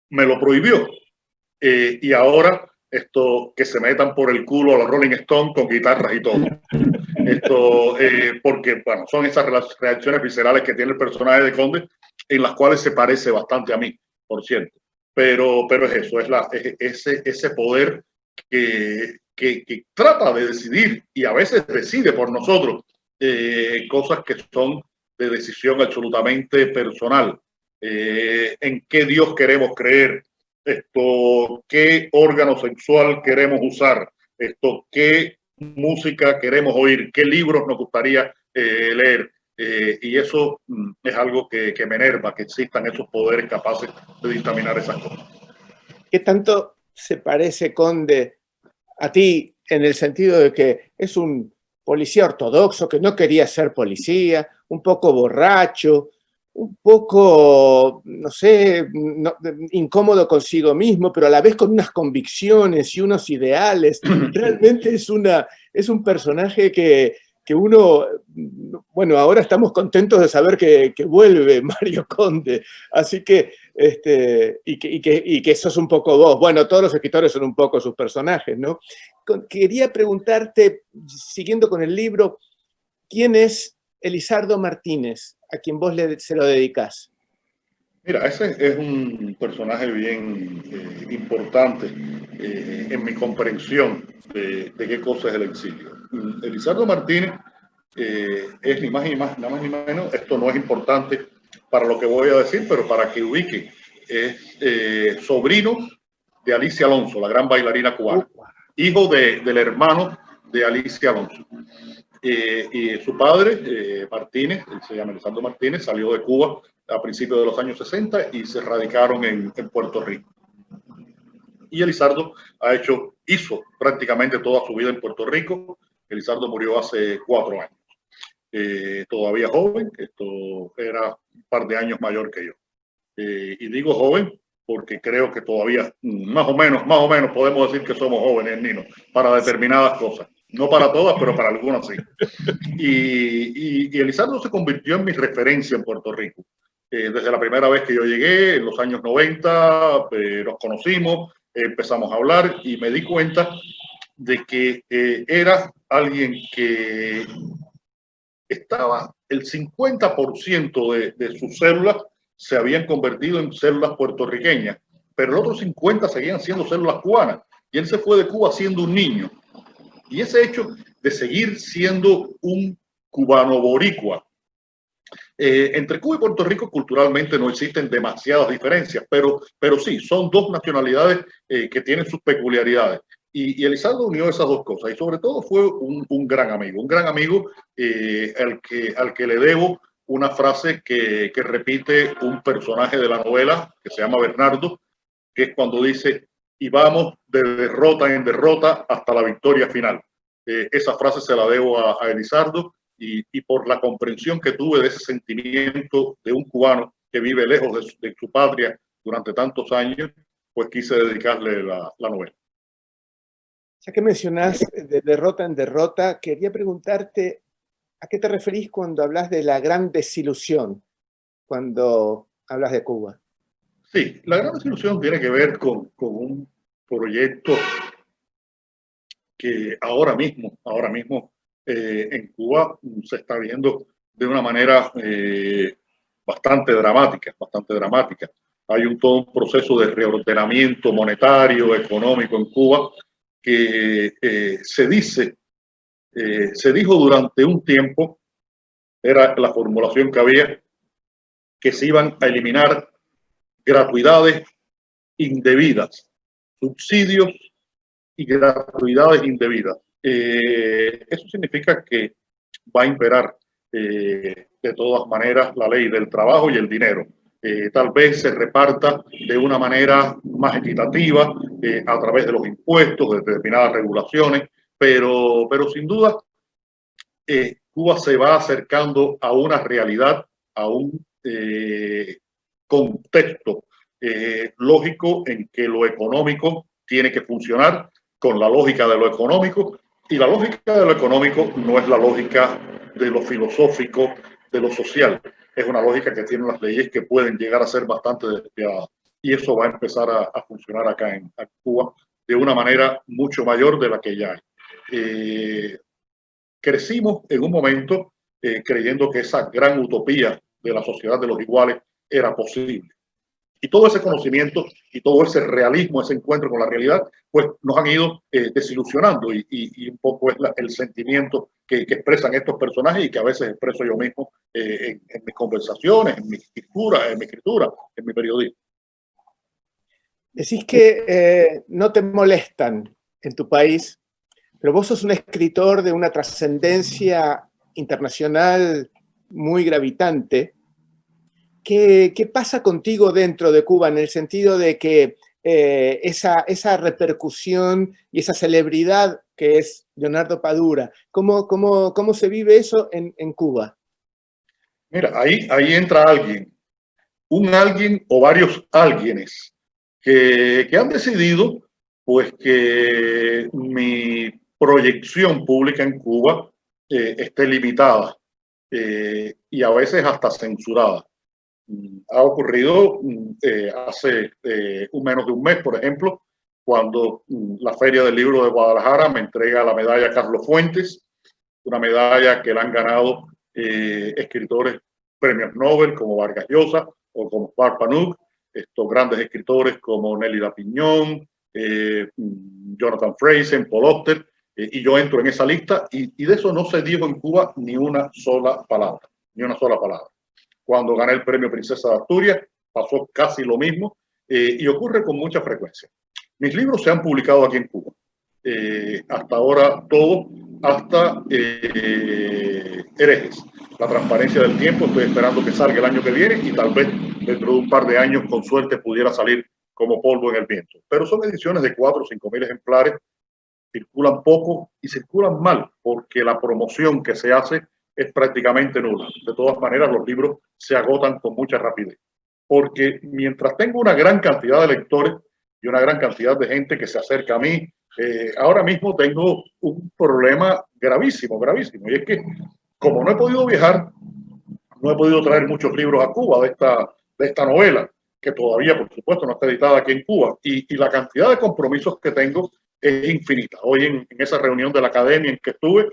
me lo prohibió. Y ahora que se metan por el culo a los Rolling Stone con guitarras y todo. Porque bueno, son esas reacciones viscerales que tiene el personaje de Conde, en las cuales se parece bastante a mí, por cierto. Pero es eso, es ese poder que trata de decidir y a veces decide por nosotros cosas que son de decisión absolutamente personal. En qué Dios queremos creer, qué órgano sexual queremos usar, qué música queremos oír, qué libros nos gustaría leer. Y eso es algo que me enerva, que existan esos poderes capaces de dictaminar esas cosas. ¿Qué tanto se parece, Conde, a ti en el sentido de que es un policía ortodoxo que no quería ser policía, un poco borracho, un poco, no sé, incómodo consigo mismo, pero a la vez con unas convicciones y unos ideales? Realmente es un personaje que uno, bueno, ahora estamos contentos de saber que vuelve Mario Conde, así que, y que eso es un poco vos. Bueno, todos los escritores son un poco sus personajes, ¿no? Quería preguntarte, siguiendo con el libro, ¿quién es Elizardo Martínez, a quien vos se lo dedicás? Mira, ese es un personaje bien importante en mi comprensión de qué cosa es el exilio. Elizardo Martínez es ni más ni menos, esto no es importante para lo que voy a decir, pero para que ubique, es sobrino de Alicia Alonso, la gran bailarina cubana, hijo del hermano de Alicia Alonso. Y su padre, Martínez, él se llama Elizardo Martínez, salió de Cuba a principios de los años 60 y se radicaron en Puerto Rico. Y Elizardo hizo prácticamente toda su vida en Puerto Rico. Elizardo murió hace 4 años. Todavía joven, esto era un par de años mayor que yo. Y digo joven porque creo que todavía más o menos podemos decir que somos jóvenes, Nino, para determinadas cosas. No para todas, pero para algunas sí. Y Elizardo se convirtió en mi referencia en Puerto Rico. Desde la primera vez que yo llegué, en los años 90, nos conocimos, empezamos a hablar y me di cuenta de que era alguien que estaba, el 50% de sus células se habían convertido en células puertorriqueñas, pero el otro 50% seguían siendo células cubanas. Y él se fue de Cuba siendo un niño. Y ese hecho de seguir siendo un cubano boricua, entre Cuba y Puerto Rico culturalmente no existen demasiadas diferencias, pero sí, son dos nacionalidades que tienen sus peculiaridades. Y Elizardo unió esas dos cosas y sobre todo fue un gran amigo al que le debo una frase que repite un personaje de la novela que se llama Bernardo, que es cuando dice, y vamos de derrota en derrota hasta la victoria final. Esa frase se la debo a Elizardo y por la comprensión que tuve de ese sentimiento de un cubano que vive lejos de su patria durante tantos años, pues quise dedicarle la novela. Ya que mencionás de derrota en derrota, quería preguntarte ¿a qué te referís cuando hablas de la gran desilusión, cuando hablas de Cuba? Sí, la gran desilusión tiene que ver con un proyecto que ahora mismo en Cuba se está viendo de una manera bastante dramática. Hay todo un proceso de reordenamiento monetario, económico en Cuba que se dijo durante un tiempo, era la formulación que había, que se iban a eliminar gratuidades indebidas, subsidios y gratuidades indebidas. Eso significa que va a imperar de todas maneras la ley del trabajo y el dinero. Tal vez se reparta de una manera más equitativa a través de los impuestos, de determinadas regulaciones, pero sin duda Cuba se va acercando a una realidad, a un contexto lógico en que lo económico tiene que funcionar con la lógica de lo económico, y la lógica de lo económico no es la lógica de lo filosófico, de lo social. Es una lógica que tiene las leyes que pueden llegar a ser bastante despiadadas. Y eso va a empezar a funcionar acá en Cuba de una manera mucho mayor de la que ya hay. Crecimos en un momento creyendo que esa gran utopía de la sociedad de los iguales era posible. Y todo ese conocimiento y todo ese realismo, ese encuentro con la realidad, pues nos han ido desilusionando y un poco es el sentimiento que expresan estos personajes y que a veces expreso yo mismo en mis conversaciones, en mi escritura, en mi periodismo. Decís que no te molestan en tu país, pero vos sos un escritor de una trascendencia internacional muy gravitante. ¿Qué pasa contigo dentro de Cuba en el sentido de que esa repercusión y esa celebridad que es Leonardo Padura, ¿cómo se vive eso en Cuba? Mira, ahí entra un alguien o varios alguienes que han decidido pues que mi proyección pública en Cuba esté limitada y a veces hasta censurada. Ha ocurrido hace menos de un mes, por ejemplo, cuando la Feria del Libro de Guadalajara me entrega la medalla Carlos Fuentes, una medalla que la han ganado escritores premios Nobel como Vargas Llosa o como Juan Panouk, estos grandes escritores como Nelly Piñón, Jonathan Franzen, Paul Auster, y yo entro en esa lista y de eso no se dijo en Cuba ni una sola palabra, ni una sola palabra. Cuando gané el premio Princesa de Asturias pasó casi lo mismo y ocurre con mucha frecuencia. Mis libros se han publicado aquí en Cuba. Hasta ahora todo, hasta Herejes, La transparencia del tiempo. Estoy esperando que salga el año que viene y tal vez dentro de un par de años con suerte pudiera salir como polvo en el viento. Pero son ediciones de 4 o 5 mil ejemplares, circulan poco y circulan mal porque la promoción que se hace es prácticamente nula. De todas maneras, los libros se agotan con mucha rapidez. porque mientras tengo una gran cantidad de lectores y una gran cantidad de gente que se acerca a mí, ahora mismo tengo un problema gravísimo, gravísimo, y es que como no he podido viajar, no he podido traer muchos libros a Cuba de esta novela, que todavía, por supuesto, no está editada aquí en Cuba, y la cantidad de compromisos que tengo es infinita. Hoy en esa reunión de la academia en que estuve,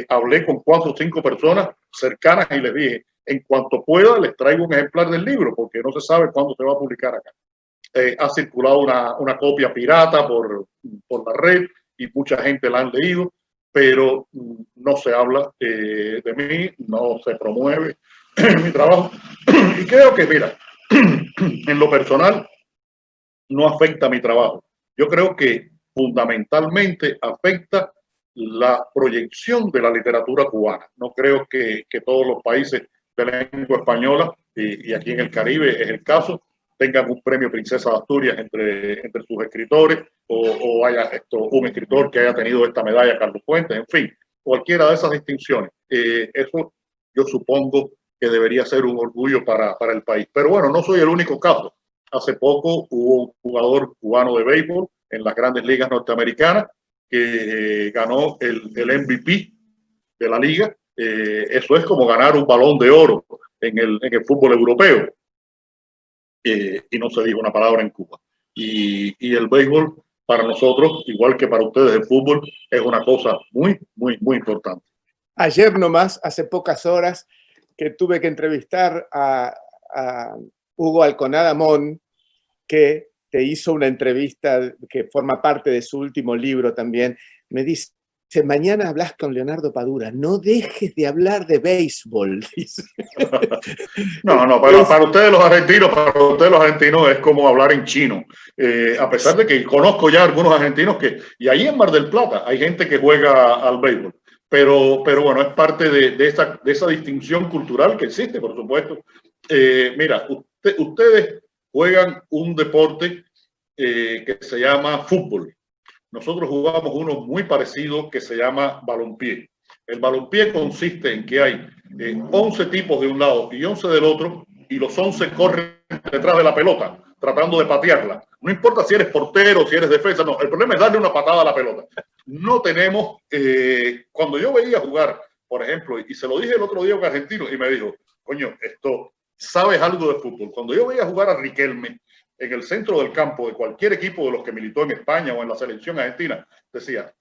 hablé con 4 o 5 personas cercanas y les dije, en cuanto pueda, les traigo un ejemplar del libro, porque no se sabe cuándo se va a publicar acá. Ha circulado una copia pirata por la red y mucha gente la han leído, pero no se habla de mí, no se promueve mi trabajo. Y creo que, mira, en lo personal no afecta mi trabajo. Yo creo que fundamentalmente afecta la proyección de la literatura cubana. No creo que todos los países de lengua española, y aquí en el Caribe es el caso, tengan un premio Princesa de Asturias entre sus escritores, o haya un escritor que haya tenido esta medalla, Carlos Fuentes, en fin, cualquiera de esas distinciones. Eso yo supongo que debería ser un orgullo para el país. Pero bueno, no soy el único caso. Hace poco hubo un jugador cubano de béisbol en las grandes ligas norteamericanas que ganó el MVP de la liga. Eso es como ganar un balón de oro en el fútbol europeo. Y no se dijo una palabra en Cuba. Y el béisbol para nosotros, igual que para ustedes el fútbol, es una cosa muy, muy, muy importante. Ayer nomás, hace pocas horas, que tuve que entrevistar a Hugo Alconada Mon, que te hizo una entrevista que forma parte de su último libro también. Me dice, mañana hablas con Leonardo Padura, no dejes de hablar de béisbol. Dice. No, para ustedes los argentinos es como hablar en chino. A pesar de que conozco ya algunos argentinos y ahí en Mar del Plata hay gente que juega al béisbol. Pero bueno, es parte de esa distinción cultural que existe, por supuesto. Mira, ustedes juegan un deporte que se llama fútbol. Nosotros jugamos uno muy parecido que se llama balompié. El balompié consiste en que hay 11 tipos de un lado y 11 del otro, y los 11 corren detrás de la pelota, tratando de patearla. No importa si eres portero, si eres defensa, no. El problema es darle una patada a la pelota. No tenemos... cuando yo veía jugar, por ejemplo, y se lo dije el otro día a un argentino, y me dijo, coño, ¿sabes algo de fútbol? Cuando yo veía jugar a Riquelme en el centro del campo de cualquier equipo de los que militó en España o en la selección argentina, decía,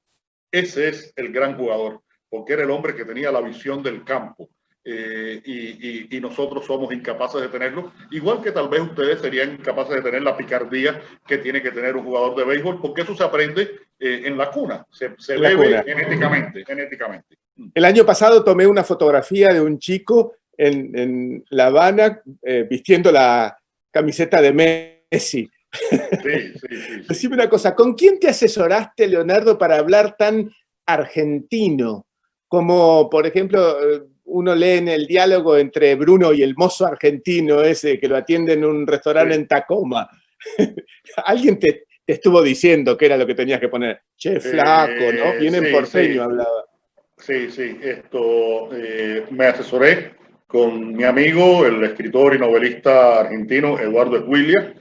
ese es el gran jugador, porque era el hombre que tenía la visión del campo. Y nosotros somos incapaces de tenerlo, igual que tal vez ustedes serían incapaces de tener la picardía que tiene que tener un jugador de béisbol, porque eso se aprende en la cuna, se bebe genéticamente. El año pasado tomé una fotografía de un chico en La Habana vistiendo la camiseta de Messi. Sí. Decime una cosa, ¿con quién te asesoraste, Leonardo, para hablar tan argentino? Como, por ejemplo, uno lee en el diálogo entre Bruno y el mozo argentino ese que lo atiende en un restaurante en Tacoma. Alguien te estuvo diciendo que era lo que tenías que poner. Che, flaco, ¿no? Bien en porteño hablaba. Sí. Me asesoré con mi amigo, el escritor y novelista argentino Eduardo Esguiglia,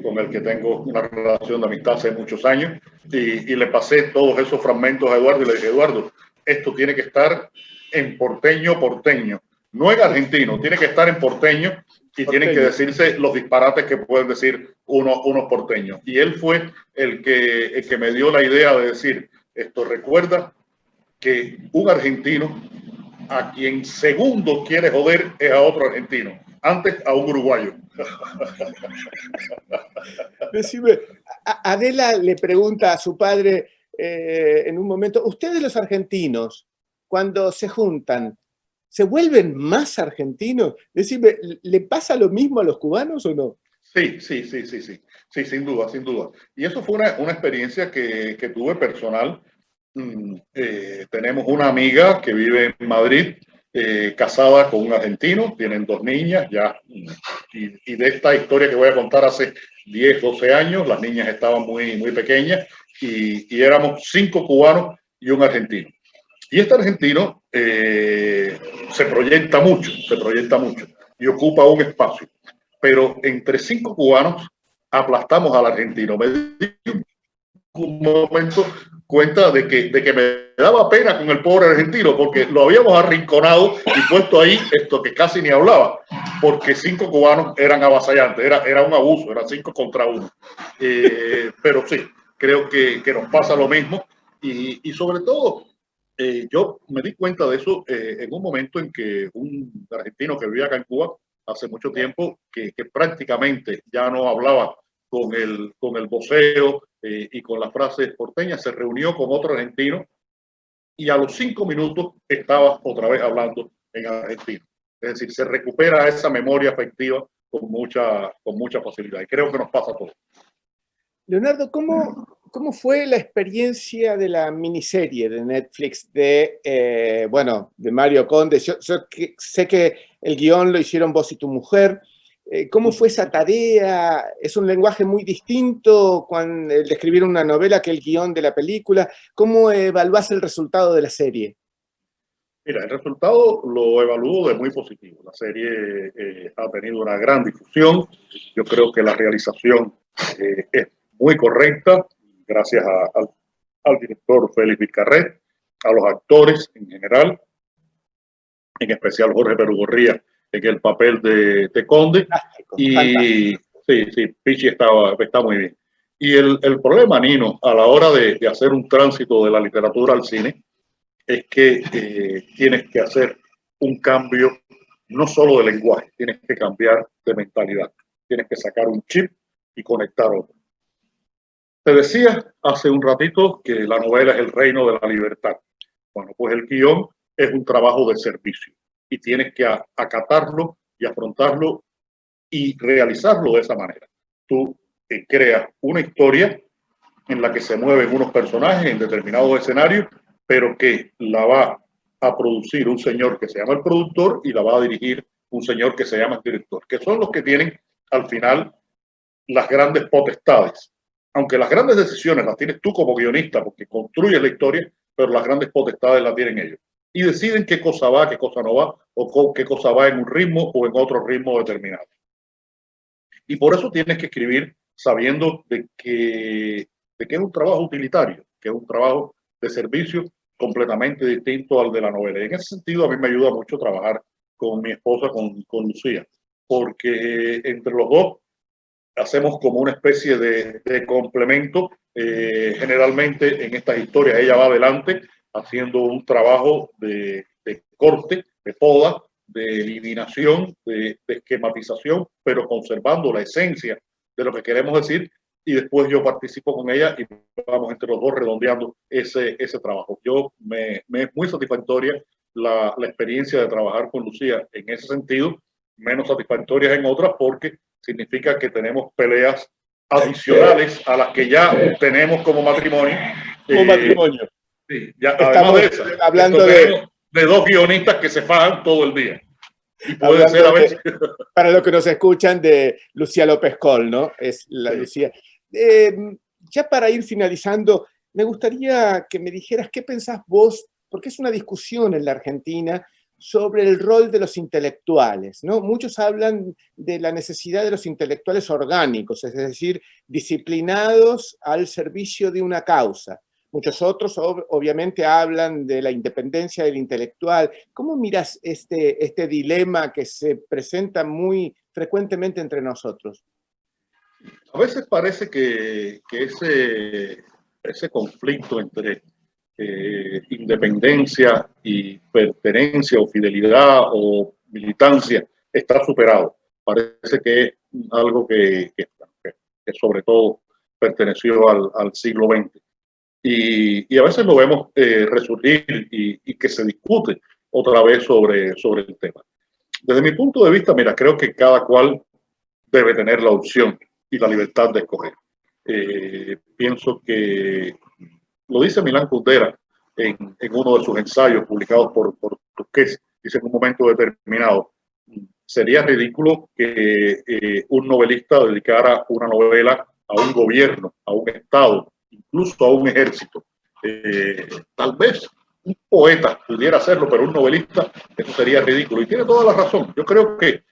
con el que tengo una relación de amistad hace muchos años, y le pasé todos esos fragmentos a Eduardo y le dije, Eduardo, esto tiene que estar en porteño, no en argentino, tiene que estar en porteño y tienen que decirse los disparates que pueden decir unos porteños. Y él fue el que me dio la idea de decir, recuerda que un argentino a quien segundo quiere joder es a otro argentino, antes a un uruguayo. Decime, Adela le pregunta a su padre en un momento, ¿ustedes los argentinos, cuando se juntan, se vuelven más argentinos? Decime, ¿le pasa lo mismo a los cubanos o no? Sí, sin duda. Y eso fue una experiencia que tuve personal. Tenemos una amiga que vive en Madrid, casada con un argentino, tienen 2 niñas ya, y de esta historia que voy a contar hace 10, 12 años, las niñas estaban muy, muy pequeñas y éramos 5 cubanos y un argentino. Y este argentino se proyecta mucho y ocupa un espacio. pero entre 5 cubanos aplastamos al argentino. Me di un momento cuenta de que me daba pena con el pobre argentino, porque lo habíamos arrinconado y puesto ahí esto que casi ni hablaba, porque 5 cubanos eran avasallantes, era un abuso, era 5 contra 1. Pero sí, creo que nos pasa lo mismo y sobre todo yo me di cuenta de eso en un momento en que un argentino que vivía acá en Cuba hace mucho tiempo, que prácticamente ya no hablaba con el voceo y con las frases porteñas, se reunió con otro argentino y a los 5 minutos estaba otra vez hablando en argentino. Es decir, se recupera esa memoria afectiva con mucha facilidad y creo que nos pasa a todos. Leonardo, ¿cómo fue la experiencia de la miniserie de Netflix de Mario Conde? Yo sé que el guión lo hicieron vos y tu mujer. ¿Cómo fue esa tarea? ¿Es un lenguaje muy distinto cuando el de escribir una novela que el guión de la película? ¿Cómo evaluás el resultado de la serie? Mira, el resultado lo evalúo de muy positivo. La serie ha tenido una gran difusión. Yo creo que la realización es muy correcta, gracias al director Félix Vizcarret, a los actores en general, en especial Jorge Perugorría en el papel de Conde. Fantástico, Y fantástico. sí, Pichi está muy bien. Y el problema, Nino, a la hora de hacer un tránsito de la literatura al cine, es que tienes que hacer un cambio no solo de lenguaje, tienes que cambiar de mentalidad, tienes que sacar un chip y conectar otro. Te decía hace un ratito que la novela es el reino de la libertad. Bueno, pues el guión es un trabajo de servicio y tienes que acatarlo y afrontarlo y realizarlo de esa manera. Tú creas una historia en la que se mueven unos personajes en determinados escenarios, pero que la va a producir un señor que se llama el productor y la va a dirigir un señor que se llama el director, que son los que tienen al final las grandes potestades. Aunque las grandes decisiones las tienes tú como guionista, porque construyes la historia, pero las grandes potestades las tienen ellos. Y deciden qué cosa va, qué cosa no va, o qué cosa va en un ritmo o en otro ritmo determinado. Y por eso tienes que escribir sabiendo de que es un trabajo utilitario, que es un trabajo de servicio completamente distinto al de la novela. Y en ese sentido, a mí me ayuda mucho trabajar con mi esposa, con Lucía, porque entre los dos hacemos como una especie de complemento. Generalmente en estas historias ella va adelante haciendo un trabajo de corte, de poda, de eliminación, de esquematización, pero conservando la esencia de lo que queremos decir, y después yo participo con ella y vamos entre los dos redondeando ese trabajo. Me es muy satisfactoria la experiencia de trabajar con Lucía en ese sentido, menos satisfactorias en otras porque significa que tenemos peleas adicionales a las que ya tenemos como matrimonio. Como matrimonio. Sí, ya, Estamos además de eso, hablando de 2 guionistas que se fajan todo el día. Y puede ser a veces. Para los que nos escuchan, de Lucía López Col, ¿no? Es la sí. Lucía. Ya para ir finalizando, me gustaría que me dijeras qué pensás vos, porque es una discusión en la Argentina sobre el rol de los intelectuales, ¿no? Muchos hablan de la necesidad de los intelectuales orgánicos, es decir, disciplinados al servicio de una causa. Muchos otros obviamente hablan de la independencia del intelectual. ¿Cómo miras este dilema que se presenta muy frecuentemente entre nosotros? A veces parece que ese conflicto entre independencia y pertenencia o fidelidad o militancia está superado. Parece que es algo que sobre todo perteneció al siglo XX. Y a veces lo vemos resurgir y que se discute otra vez sobre el tema. Desde mi punto de vista, mira, creo que cada cual debe tener la opción y la libertad de escoger. Pienso que lo dice Milán Kundera en uno de sus ensayos publicados por Turqués, dice en un momento determinado, sería ridículo que un novelista dedicara una novela a un gobierno, a un Estado, incluso a un ejército. Tal vez un poeta pudiera hacerlo, pero un novelista, eso sería ridículo. Y tiene toda la razón. Yo creo que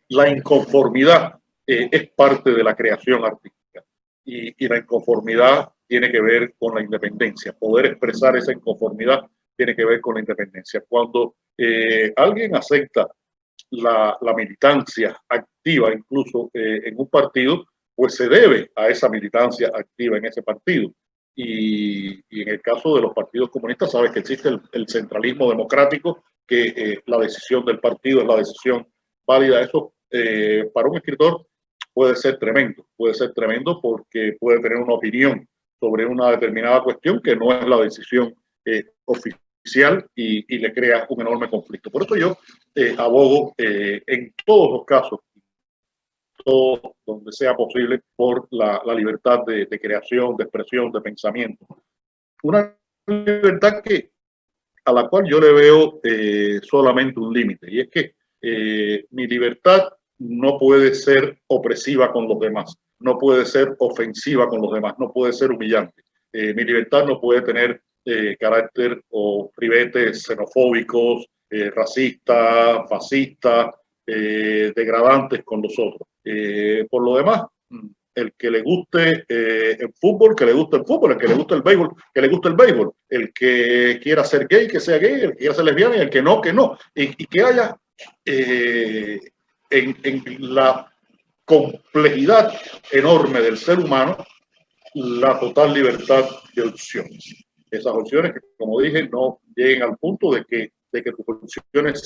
la inconformidad es parte de la creación artística y la inconformidad tiene que ver con la independencia. Poder expresar esa inconformidad tiene que ver con la independencia. Cuando alguien acepta la militancia activa, incluso en un partido, pues se debe a esa militancia activa en ese partido. Y en el caso de los partidos comunistas, sabes que existe el centralismo democrático, que la decisión del partido es la decisión válida. Eso para un escritor puede ser tremendo porque puede tener una opinión sobre una determinada cuestión que no es la decisión oficial y le crea un enorme conflicto. Por eso yo abogo en todos los casos, todo donde sea posible, por la libertad de creación, de expresión, de pensamiento. Una libertad a la cual yo le veo solamente un límite, y es que mi libertad no puede ser opresiva con los demás, no puede ser ofensiva con los demás, no puede ser humillante. Mi libertad no puede tener carácter o ribetes xenofóbicos, racistas, fascistas, degradantes con los otros. Por lo demás, el que le guste el fútbol, que le guste el fútbol, el que le guste el béisbol, que le guste el béisbol, el que quiera ser gay, que sea gay, el que quiera ser lesbiana y el que no, que no. Y que haya en la complejidad enorme del ser humano la total libertad de opciones. Esas opciones que, como dije, no lleguen al punto de que tus opciones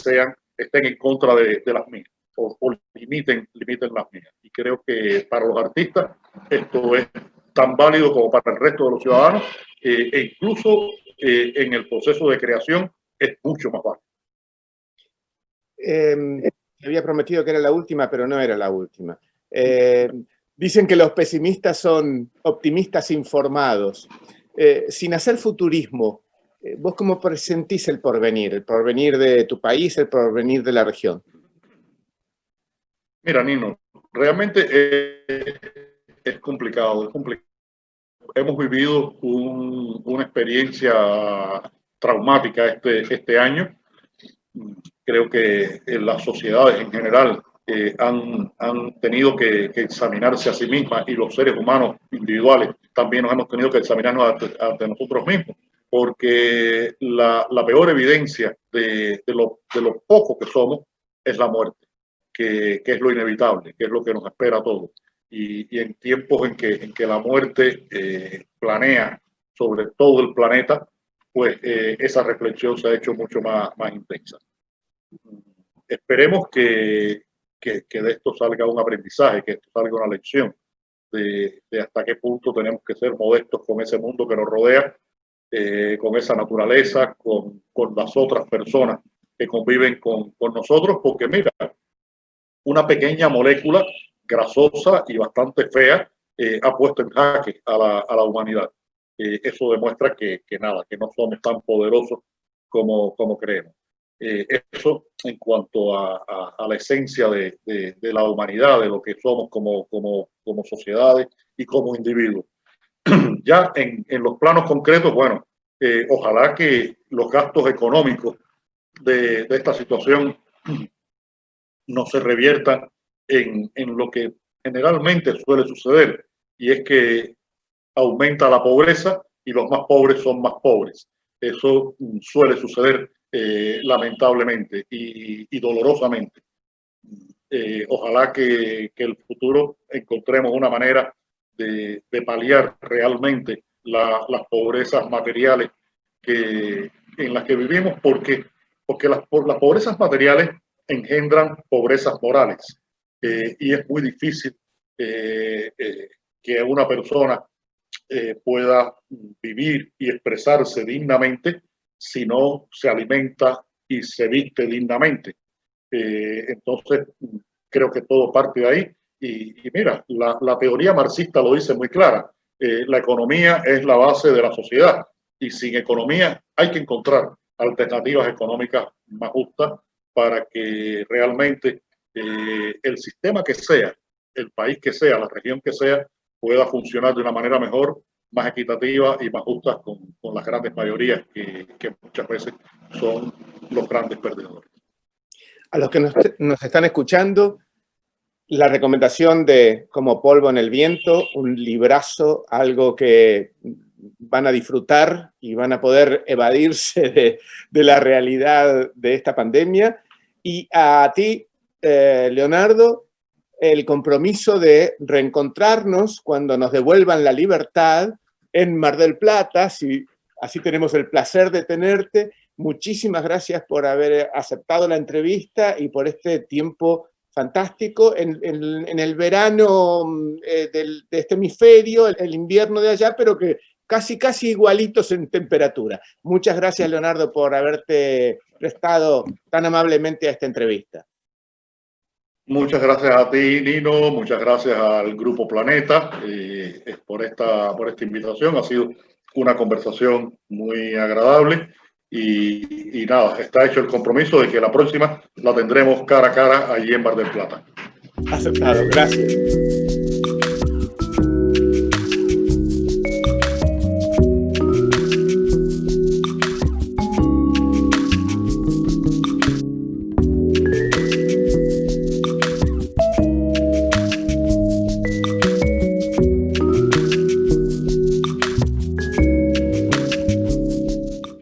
estén en contra de las mías o limiten las mías. Y creo que para los artistas esto es tan válido como para el resto de los ciudadanos e incluso en el proceso de creación es mucho más válido. Había prometido que era la última, pero no era la última. Dicen que los pesimistas son optimistas informados. Sin hacer futurismo, ¿vos cómo presentís el porvenir de tu país, el porvenir de la región? Mira, Nino, realmente es complicado, Hemos vivido una experiencia traumática este año. Creo que las sociedades en general han tenido que examinarse a sí mismas y los seres humanos individuales también nos hemos tenido que examinarnos ante nosotros mismos, porque la peor evidencia de lo poco que somos es la muerte, que es lo inevitable, que es lo que nos espera a todos. Y en tiempos en que la muerte planea sobre todo el planeta, pues esa reflexión se ha hecho mucho más intensa. Esperemos que de esto salga un aprendizaje, que esto salga una lección de hasta qué punto tenemos que ser modestos con ese mundo que nos rodea, con esa naturaleza, con las otras personas que conviven con nosotros, porque mira, una pequeña molécula grasosa y bastante fea ha puesto en jaque a la humanidad. Eso demuestra que no somos tan poderosos como creemos. Eso en cuanto a la esencia de la humanidad, de lo que somos como sociedades y como individuos. Ya en los planos concretos, bueno, ojalá que los gastos económicos de esta situación no se reviertan en lo que generalmente suele suceder, y es que aumenta la pobreza y los más pobres son más pobres. Eso suele suceder lamentablemente y dolorosamente. Ojalá que el futuro encontremos una manera de paliar realmente las pobrezas materiales en las que vivimos, porque las pobrezas materiales engendran pobrezas morales y es muy difícil que una persona pueda vivir y expresarse dignamente si no se alimenta y se viste dignamente. Entonces, creo que todo parte de ahí. Y mira, la teoría marxista lo dice muy clara. La economía es la base de la sociedad y sin economía hay que encontrar alternativas económicas más justas para que realmente el sistema que sea, el país que sea, la región que sea, pueda funcionar de una manera mejor, más equitativa y más justa con las grandes mayorías que muchas veces son los grandes perdedores. A los que nos están escuchando, la recomendación de Como polvo en el viento, un librazo, algo que van a disfrutar y van a poder evadirse de la realidad de esta pandemia. Y a ti, Leonardo, el compromiso de reencontrarnos cuando nos devuelvan la libertad en Mar del Plata, si así tenemos el placer de tenerte. Muchísimas gracias por haber aceptado la entrevista y por este tiempo fantástico en el verano de este hemisferio, el invierno de allá, pero que casi igualitos en temperatura. Muchas gracias, Leonardo, por haberte prestado tan amablemente a esta entrevista. Muchas gracias a ti, Nino. Muchas gracias al Grupo Planeta por esta invitación. Ha sido una conversación muy agradable y nada, está hecho el compromiso de que la próxima la tendremos cara a cara allí en Mar del Plata. Aceptado, gracias.